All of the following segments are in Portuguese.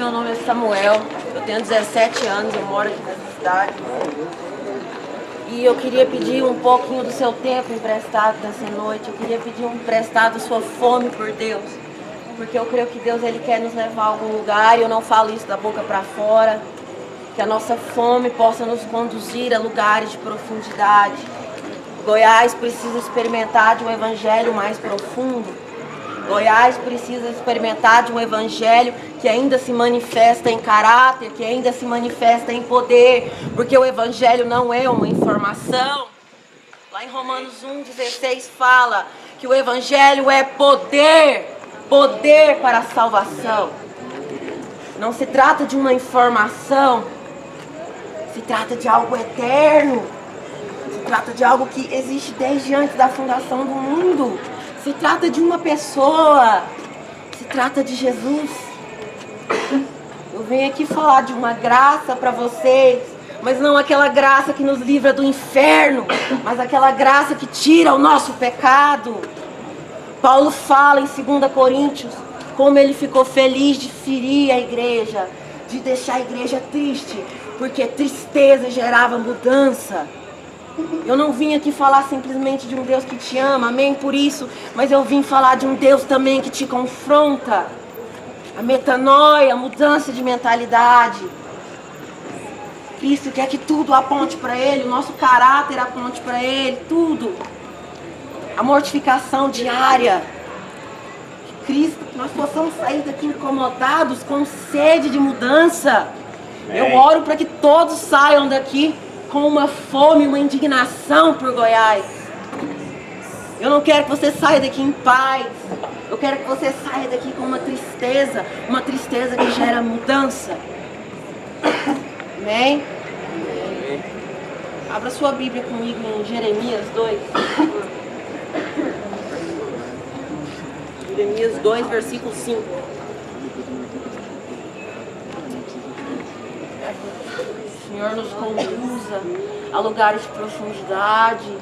meu nome é Samuel, eu tenho 17 anos, eu moro aqui nessa cidade. E eu queria pedir um pouquinho do seu tempo emprestado nessa noite. Eu queria pedir emprestado sua fome por Deus. Porque eu creio que Deus ele quer nos levar a algum lugar, e eu não falo isso da boca para fora. Que a nossa fome possa nos conduzir a lugares de profundidade. Goiás precisa experimentar de um evangelho mais profundo. Goiás precisa experimentar de um evangelho que ainda se manifesta em caráter, que ainda se manifesta em poder, porque o evangelho não é uma informação. Lá em Romanos 1,16 fala que o evangelho é poder, poder para a salvação. Não se trata de uma informação, se trata de algo eterno, se trata de algo que existe desde antes da fundação do mundo. Se trata de uma pessoa, se trata de Jesus. Eu venho aqui falar de uma graça para vocês, mas não aquela graça que nos livra do inferno, mas aquela graça que tira o nosso pecado. Paulo fala em 2 Coríntios como ele ficou feliz de ferir a igreja, de deixar a igreja triste, porque tristeza gerava mudança. Eu não vim aqui falar simplesmente de um Deus que te ama, amém por isso, mas eu vim falar de um Deus também que te confronta. A metanoia, a mudança de mentalidade. Cristo quer que tudo aponte para Ele, o nosso caráter aponte para Ele, tudo. A mortificação diária. Cristo, que nós possamos sair daqui incomodados, com sede de mudança. Eu oro para que todos saiam daqui com uma fome, uma indignação por Goiás. Eu não quero que você saia daqui em paz. Eu quero que você saia daqui com uma tristeza que gera mudança. Amém? Abra sua Bíblia comigo em Jeremias 2. Jeremias 2, versículo 5. O Senhor nos conduza a lugares de profundidade,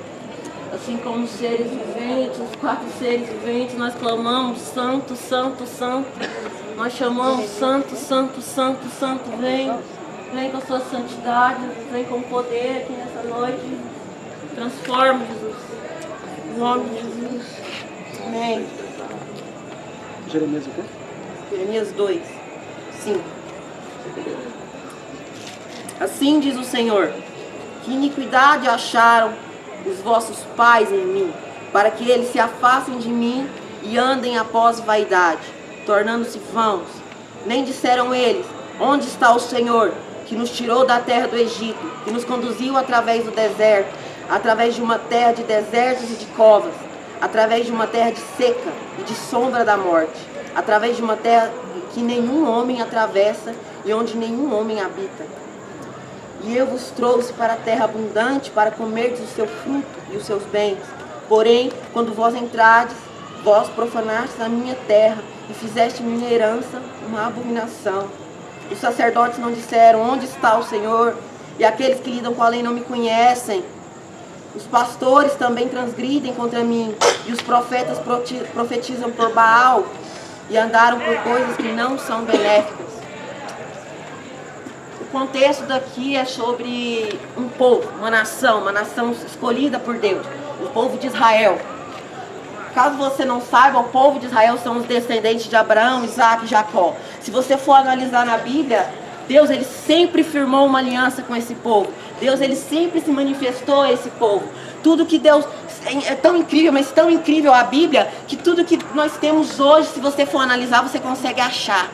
assim como os seres viventes, os 4 seres viventes, nós clamamos santo, santo, santo. Nós chamamos santo, santo, santo, santo, vem com a sua santidade, vem com poder aqui nessa noite. Transforma, Jesus, em nome de Jesus. Amém. Jeremias o quê? Jeremias 2, 5. Assim diz o Senhor, que iniquidade acharam os vossos pais em mim, para que eles se afastem de mim e andem após vaidade, tornando-se vãos. Nem disseram eles, onde está o Senhor, que nos tirou da terra do Egito, que nos conduziu através do deserto, através de uma terra de desertos e de covas, através de uma terra de seca e de sombra da morte, através de uma terra que nenhum homem atravessa e onde nenhum homem habita. E eu vos trouxe para a terra abundante, para comerdes o seu fruto e os seus bens. Porém, quando vós entrades, vós profanastes a minha terra e fizeste minha herança uma abominação. Os sacerdotes não disseram, onde está o Senhor? E aqueles que lidam com a lei não me conhecem. Os pastores também transgridem contra mim, e os profetas profetizam por Baal, e andaram por coisas que não são benéficas. O contexto daqui é sobre um povo, uma nação escolhida por Deus, o povo de Israel. Caso você não saiba, o povo de Israel são os descendentes de Abraão, Isaac e Jacó. Se você for analisar na Bíblia, Deus ele sempre firmou uma aliança com esse povo. Deus ele sempre se manifestou a esse povo. Tudo que Deus é tão incrível, mas tão incrível a Bíblia, que tudo que nós temos hoje, se você for analisar, você consegue achar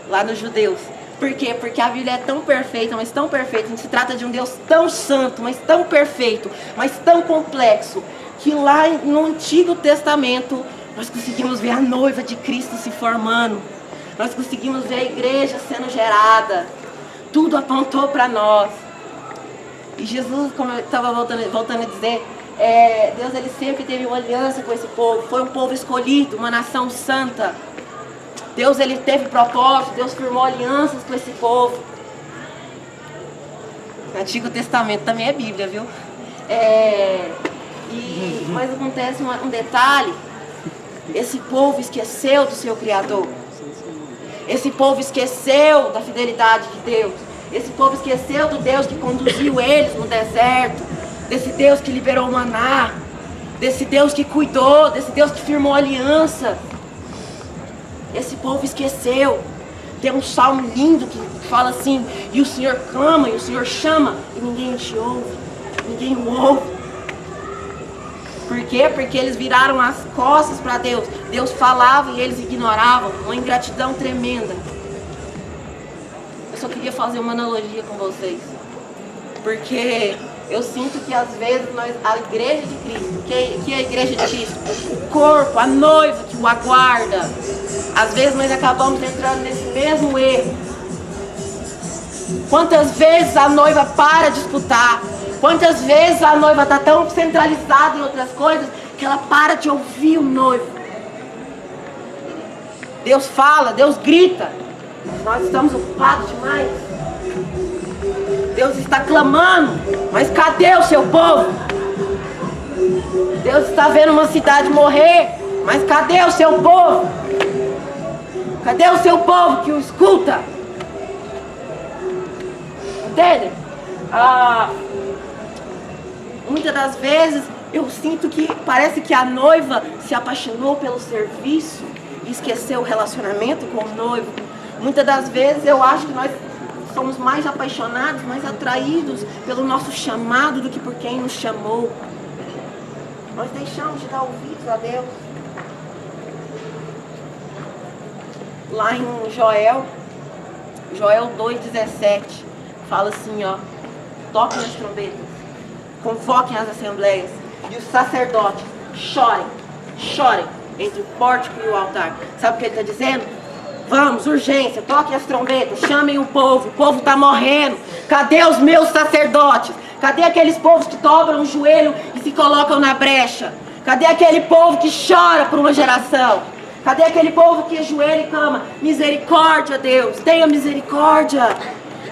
lá nos judeus. Por quê? Porque a Bíblia é tão perfeita, mas tão perfeita. Se trata de um Deus tão santo, mas tão perfeito, mas tão complexo, que lá no Antigo Testamento nós conseguimos ver a noiva de Cristo se formando. Nós conseguimos ver a igreja sendo gerada. Tudo apontou para nós. E Jesus, como eu estava voltando a dizer, Deus ele sempre teve uma aliança com esse povo. Foi um povo escolhido, uma nação santa. Deus ele teve propósito, Deus firmou alianças com esse povo. O Antigo Testamento também é Bíblia, viu? Mas acontece um detalhe. Esse povo esqueceu do seu Criador. Esse povo esqueceu da fidelidade de Deus. Esse povo esqueceu do Deus que conduziu eles no deserto. Desse Deus que liberou o maná. Desse Deus que cuidou. Desse Deus que firmou aliança. Esse povo esqueceu. Tem um salmo lindo que fala assim: e o Senhor clama, e o Senhor chama, e ninguém te ouve. Ninguém o ouve. Por quê? Porque eles viraram as costas para Deus. Deus falava e eles ignoravam. Uma ingratidão tremenda. Eu só queria fazer uma analogia com vocês. Porque eu sinto que às vezes a igreja de Cristo, que é a igreja de Cristo? O corpo, a noiva que o aguarda. Às vezes nós acabamos entrando nesse mesmo erro. Quantas vezes a noiva para de disputar? Quantas vezes a noiva está tão centralizada em outras coisas que ela para de ouvir o noivo? Deus fala, Deus grita, mas nós estamos ocupados demais. Deus está clamando, mas cadê o seu povo? Deus está vendo uma cidade morrer, mas cadê o seu povo? Cadê o seu povo que o escuta? Entende? Muitas das vezes eu sinto que parece que a noiva se apaixonou pelo serviço e esqueceu o relacionamento com o noivo. Muitas das vezes eu acho que nós somos mais apaixonados, mais atraídos pelo nosso chamado do que por quem nos chamou. Nós deixamos de dar ouvidos a Deus. Lá em Joel 2,17, fala assim, ó: toquem as trombetas, convoquem as assembleias, e os sacerdotes chorem entre o pórtico e o altar. Sabe o que ele está dizendo? Vamos, urgência, toquem as trombetas, chamem o povo está morrendo. Cadê os meus sacerdotes? Cadê aqueles povos que dobram o joelho e se colocam na brecha? Cadê aquele povo que chora por uma geração? Cadê aquele povo que ajoelha e clama: misericórdia, Deus, tenha misericórdia?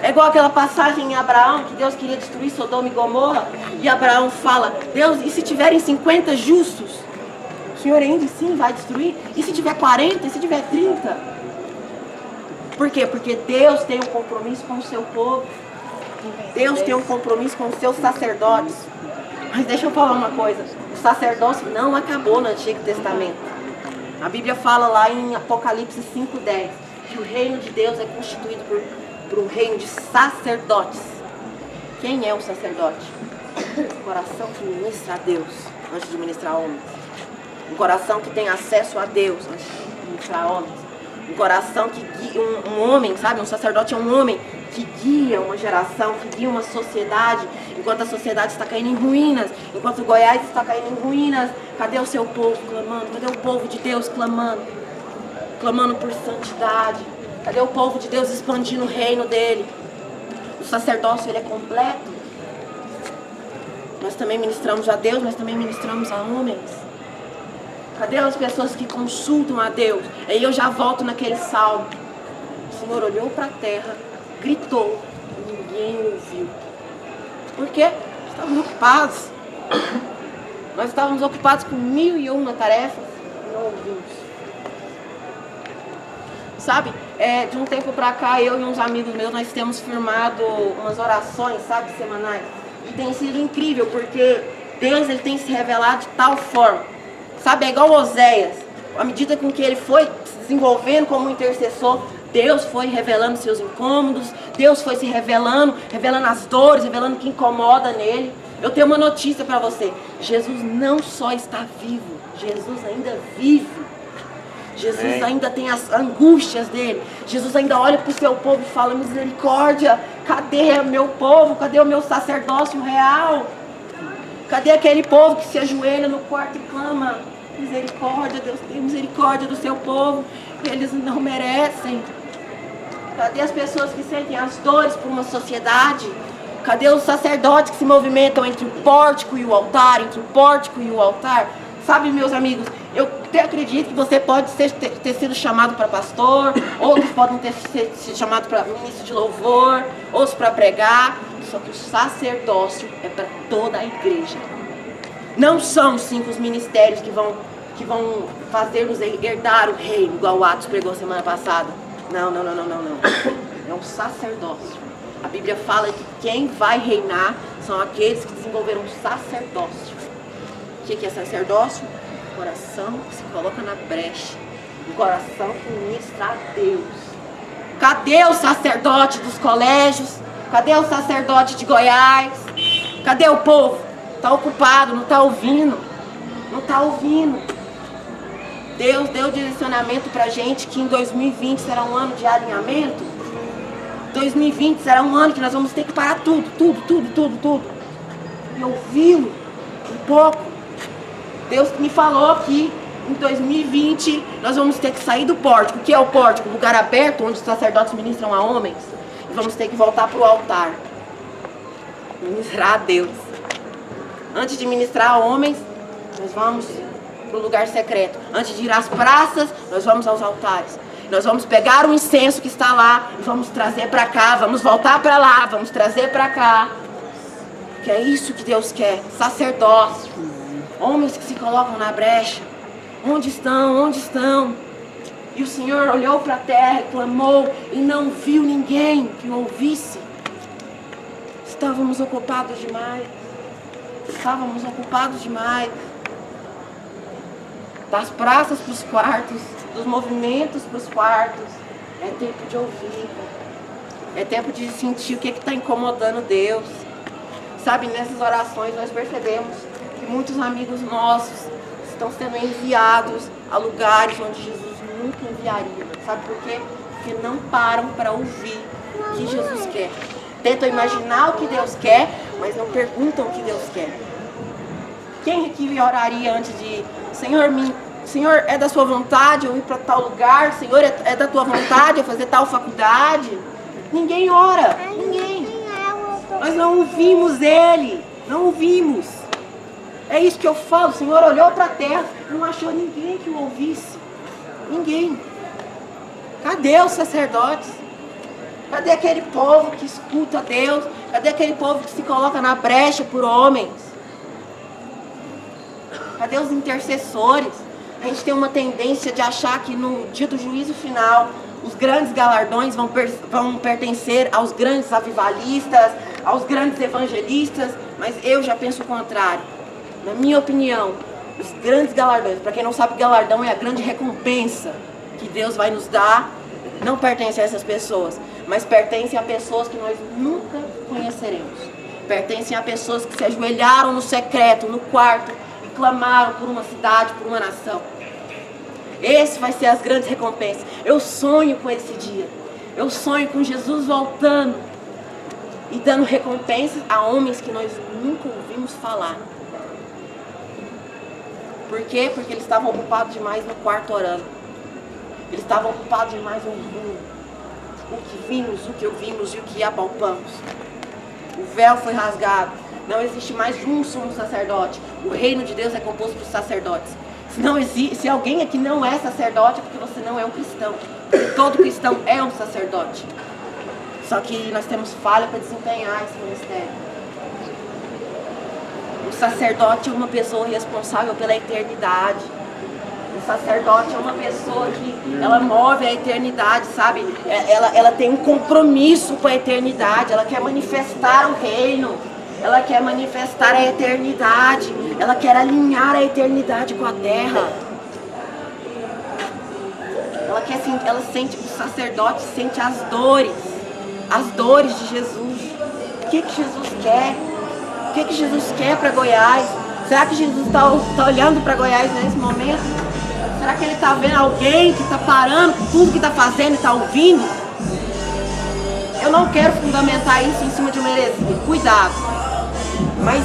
É igual aquela passagem em Abraão, que Deus queria destruir Sodoma e Gomorra, e Abraão fala: Deus, e se tiverem 50 justos? O Senhor ainda sim vai destruir? E se tiver 40? E se tiver 30? Por quê? Porque Deus tem um compromisso com o seu povo. Deus tem um compromisso com os seus sacerdotes. Mas deixa eu falar uma coisa: o sacerdócio não acabou no Antigo Testamento. A Bíblia fala lá em Apocalipse 5,10 que o reino de Deus é constituído por um reino de sacerdotes. Quem é o sacerdote? Um coração que ministra a Deus antes de ministrar homens. Um coração que tem acesso a Deus antes de ministrar homens. Um coração que guia, um homem, sabe? Um sacerdote é um homem que guia uma geração, que guia uma sociedade, enquanto a sociedade está caindo em ruínas, enquanto Goiás está caindo em ruínas. Cadê o seu povo clamando? Cadê o povo de Deus clamando? Clamando por santidade. Cadê o povo de Deus expandindo o reino dele? O sacerdócio, ele é completo. Nós também ministramos a Deus, mas também ministramos a homens. Cadê as pessoas que consultam a Deus? Aí eu já volto naquele salmo. O Senhor olhou para a terra, gritou, e ninguém ouviu. Por quê? Estávamos ocupados. Nós estávamos ocupados com 1001 tarefas e não ouvimos. Sabe, de um tempo pra cá, eu e uns amigos meus, nós temos firmado umas orações, sabe, semanais. E tem sido incrível, porque Deus, ele tem se revelado de tal forma. Sabe, é igual Oséias. À medida com que ele foi se desenvolvendo como intercessor, Deus foi revelando seus incômodos, Deus foi se revelando as dores, revelando o que incomoda nele. Eu tenho uma notícia para você: Jesus não só está vivo, Jesus ainda vive. Jesus ainda tem as angústias dele. Jesus ainda olha para o seu povo e fala: misericórdia, cadê o meu povo? Cadê o meu sacerdócio real? Cadê aquele povo que se ajoelha no quarto e clama: misericórdia, Deus, tem misericórdia do seu povo, eles não merecem. Cadê as pessoas que sentem as dores por uma sociedade? Cadê os sacerdotes que se movimentam entre o pórtico e o altar, entre o pórtico e o altar? Sabe, meus amigos, eu até acredito que você pode ter sido chamado para pastor, outros podem ter sido chamados para ministro de louvor, outros para pregar, só que o sacerdócio é para toda a igreja. Não são 5 os ministérios que vão fazer-nos herdar o reino, igual o Atos pregou semana passada. Não. É um sacerdócio. A Bíblia fala que quem vai reinar são aqueles que desenvolveram um sacerdócio. O que é sacerdócio? Um coração que se coloca na brecha. Um coração que ministra a Deus. Cadê o sacerdote dos colégios? Cadê o sacerdote de Goiás? Cadê o povo? Está ocupado, não está ouvindo. Não está ouvindo. Deus deu direcionamento pra gente que em 2020 será um ano de alinhamento. 2020 será um ano que nós vamos ter que parar tudo. E ouvi-lo um pouco. Deus me falou que em 2020 nós vamos ter que sair do pórtico. O que é o pórtico? Um lugar aberto onde os sacerdotes ministram a homens. E vamos ter que voltar para o altar. Ministrar a Deus. Antes de ministrar a homens, nós vamos para o lugar secreto. Antes de ir às praças, nós vamos aos altares. Nós vamos pegar o incenso que está lá e vamos trazer para cá. Vamos voltar para lá, vamos trazer para cá. Que é isso que Deus quer. Sacerdócio. Homens que se colocam na brecha. Onde estão? E o Senhor olhou para a terra e clamou e não viu ninguém que o ouvisse. Estávamos ocupados demais. Das praças para os quartos, dos movimentos para os quartos. É tempo de ouvir. É tempo de sentir o que está incomodando Deus. Sabe, nessas orações nós percebemos que muitos amigos nossos estão sendo enviados a lugares onde Jesus nunca enviaria. Sabe por quê? Porque não param para ouvir o que Jesus quer. Tentam imaginar o que Deus quer, mas não perguntam o que Deus quer. Quem aqui oraria antes de ir? Senhor, é da sua vontade eu ir para tal lugar? Senhor, é da tua vontade eu fazer tal faculdade? Ninguém ora. Ninguém. Nós não ouvimos Ele. Não ouvimos. É isso que eu falo. O Senhor olhou para a terra, não achou ninguém que o ouvisse. Ninguém. Cadê os sacerdotes? Cadê aquele povo que escuta Deus? Cadê aquele povo que se coloca na brecha por homens? Cadê os intercessores? A gente tem uma tendência de achar que no dia do juízo final, os grandes galardões vão pertencer aos grandes avivalistas, aos grandes evangelistas, mas eu já penso o contrário. Na minha opinião, os grandes galardões, para quem não sabe, galardão é a grande recompensa que Deus vai nos dar, não pertence a essas pessoas, mas pertence a pessoas que nós nunca conheceremos. Pertencem a pessoas que se ajoelharam no secreto, no quarto, e clamaram por uma cidade, por uma nação. Esse vai ser as grandes recompensas. Eu sonho com esse dia. Eu sonho com Jesus voltando e dando recompensas a homens que nós nunca ouvimos falar. Por quê? Porque eles estavam ocupados demais no quarto orando. Eles estavam ocupados demais ouvindo o que vimos, o que ouvimos e o que apalpamos. O véu foi rasgado. Não existe mais um sumo sacerdote. O reino de Deus é composto por sacerdotes. Se alguém aqui não é sacerdote, é porque você não é um cristão. Todo cristão é um sacerdote. Só que nós temos falha para desempenhar esse ministério. O sacerdote é uma pessoa responsável pela eternidade. O sacerdote é uma pessoa que ela move a eternidade, sabe? Ela tem um compromisso com a eternidade. Ela quer manifestar o reino. Ela quer manifestar a eternidade. Ela quer alinhar a eternidade com a terra. Ela sente, o sacerdote sente as dores de Jesus. O que Jesus quer? O que Jesus quer para Goiás? Será que Jesus está olhando para Goiás nesse momento? Será que ele está vendo alguém que está parando tudo que está fazendo e está ouvindo? Eu não quero fundamentar isso em cima de uma heresia. Cuidado. Mas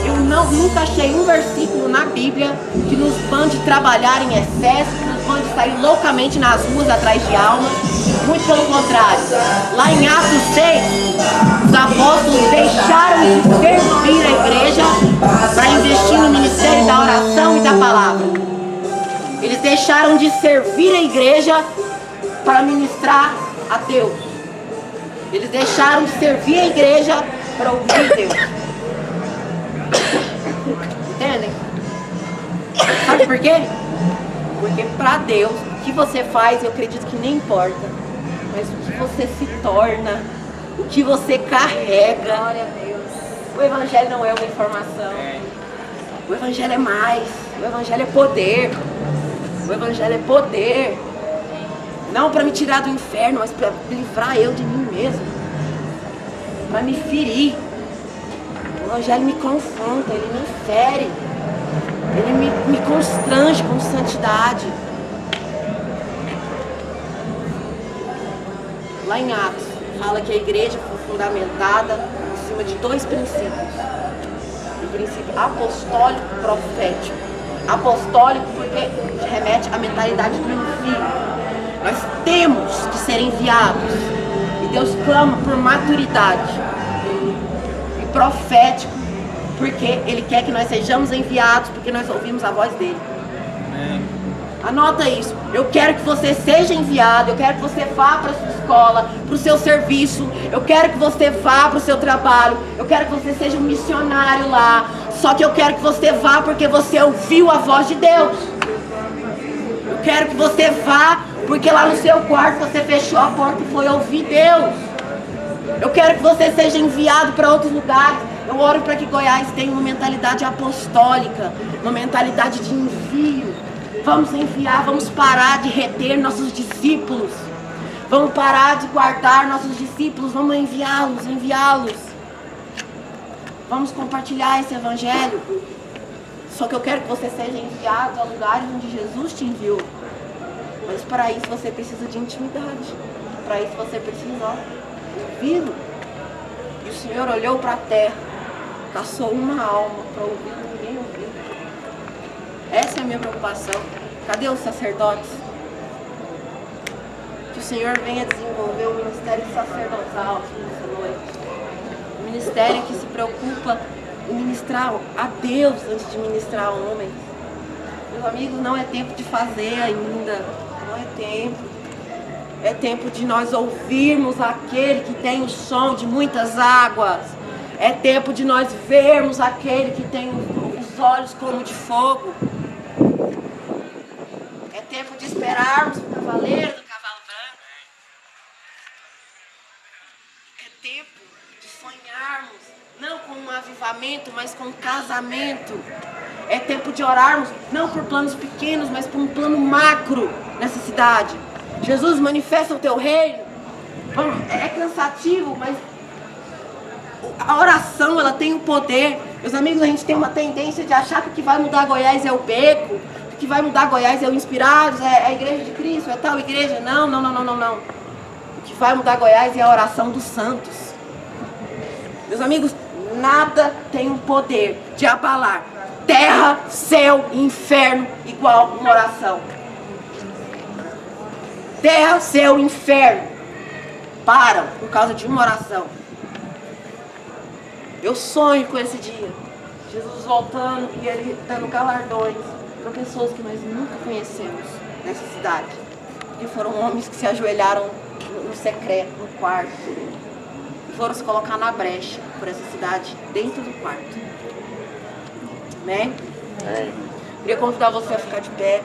eu nunca achei um versículo na Bíblia que nos mande trabalhar em excesso, que nos mande sair loucamente nas ruas atrás de almas. Muito pelo contrário. Lá em Atos 6, os apóstolos deixaram de servir a igreja para investir no ministério da oração e da palavra. Eles deixaram de servir a igreja para ministrar a Deus. Eles deixaram de servir a igreja para ouvir Deus. Entendem? Sabe por quê? Porque para Deus, o que você faz, eu acredito que nem importa. você se torna, o que você carrega. Glória a Deus. O Evangelho não é uma informação. O Evangelho é mais. O Evangelho é poder. O Evangelho é poder. Não para me tirar do inferno, mas para livrar eu de mim mesmo. Para me ferir. O Evangelho me confronta, ele me fere. Ele me constrange com santidade. Lá em Atos, fala que a igreja foi fundamentada em cima de dois princípios. O princípio apostólico e profético. Apostólico porque remete à mentalidade do envio. Nós temos que ser enviados. E Deus clama por maturidade. E profético porque Ele quer que nós sejamos enviados, porque nós ouvimos a voz dEle. Anota isso. Eu quero que você seja enviado. Eu quero que você vá para a sua escola, para o seu serviço. Eu quero que você vá para o seu trabalho. Eu quero que você seja um missionário lá. Só que eu quero que você vá porque você ouviu a voz de Deus. Eu quero que você vá porque lá no seu quarto você fechou a porta e foi ouvir Deus. Eu quero que você seja enviado para outros lugares. Eu oro para que Goiás tenha uma mentalidade apostólica, uma mentalidade de envio. Vamos enviar, vamos parar de reter nossos discípulos. Vamos parar de guardar nossos discípulos, vamos enviá-los. Vamos compartilhar esse evangelho. Só que eu quero que você seja enviado a lugares onde Jesus te enviou. Mas para isso você precisa de intimidade. Para isso você precisa ouvi-lo. E o Senhor olhou para a terra, caçou uma alma para ouvir, ninguém ouviu. Essa é a minha preocupação. Cadê os sacerdotes? Que o Senhor venha desenvolver o ministério sacerdotal aqui nessa noite. O ministério que se preocupa em ministrar a Deus antes de ministrar a homens. Meus amigos, não é tempo de fazer ainda. Não é tempo. É tempo de nós ouvirmos aquele que tem o som de muitas águas. É tempo de nós vermos aquele que tem os olhos como de fogo. É tempo de esperarmos o cavaleiro do cavalo branco. É tempo de sonharmos, não com um avivamento, mas com um casamento. É tempo de orarmos, não por planos pequenos, mas por um plano macro nessa cidade. Jesus, manifesta o teu reino. É cansativo, mas a oração, ela tem um poder. Meus amigos, a gente tem uma tendência de achar que o que vai mudar Goiás é o beco, o que vai mudar Goiás é o Inspirados, é a igreja de Cristo, é tal igreja. Não. O que vai mudar Goiás é a oração dos santos. Meus amigos, nada tem o poder de abalar terra, céu e inferno igual uma oração. Terra, céu e inferno param por causa de uma oração. Eu sonho com esse dia. Jesus voltando e Ele dando galardões para pessoas que nós nunca conhecemos nessa cidade. Que foram homens que se ajoelharam no secreto, no quarto. E foram se colocar na brecha por essa cidade, dentro do quarto. Amém? Queria convidar você a ficar de pé.